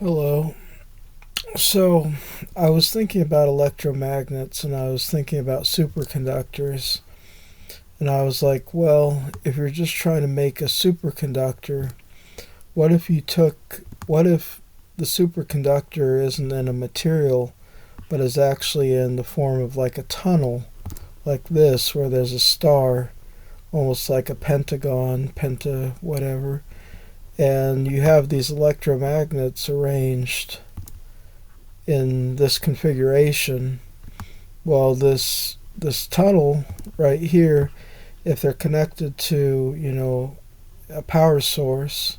Hello. So, I was thinking about electromagnets and I was thinking about superconductors. And I was like, well, if you're just trying to make a superconductor, what if the superconductor isn't in a material, but is actually in the form of like a tunnel, like this, where there's a star, almost like a pentagon, penta, whatever. And you have these electromagnets arranged in this configuration. Well, this tunnel right here, if they're connected to a power source,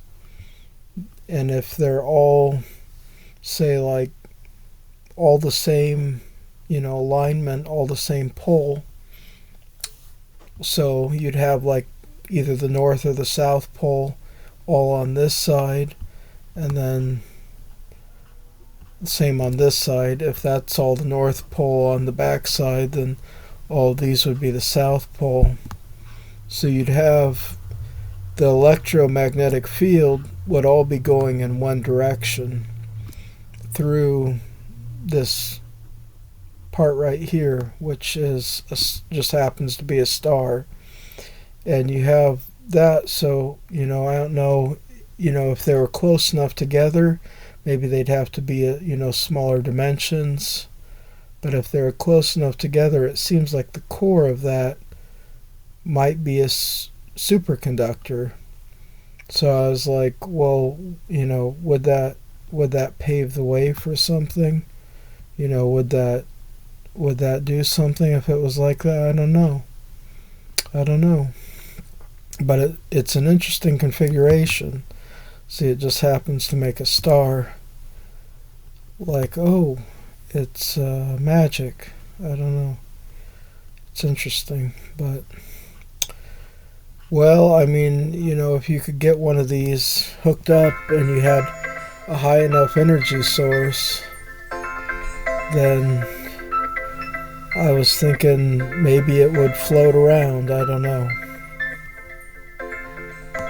and if they're all, say, like all the same alignment, all the same pole, so you'd have like either the north or the south pole all on this side, and then same on this side. If that's all the north pole on the back side, then all these would be the south pole. So you'd have the electromagnetic field would all be going in one direction through this part right here, which just happens to be a star. And you have that, so I don't know, if they were close enough together, maybe they'd have to be smaller dimensions. But if they're close enough together, it seems like the core of that might be a superconductor. So I was like, well, would that pave the way for something? Would that do something if it was like that? I don't know. I don't know. But it's an interesting configuration. See, it just happens to make a star. Like, oh, it's magic. I don't know. It's interesting, but well, I mean, if you could get one of these hooked up and you had a high enough energy source, then I was thinking maybe it would float around. I don't know.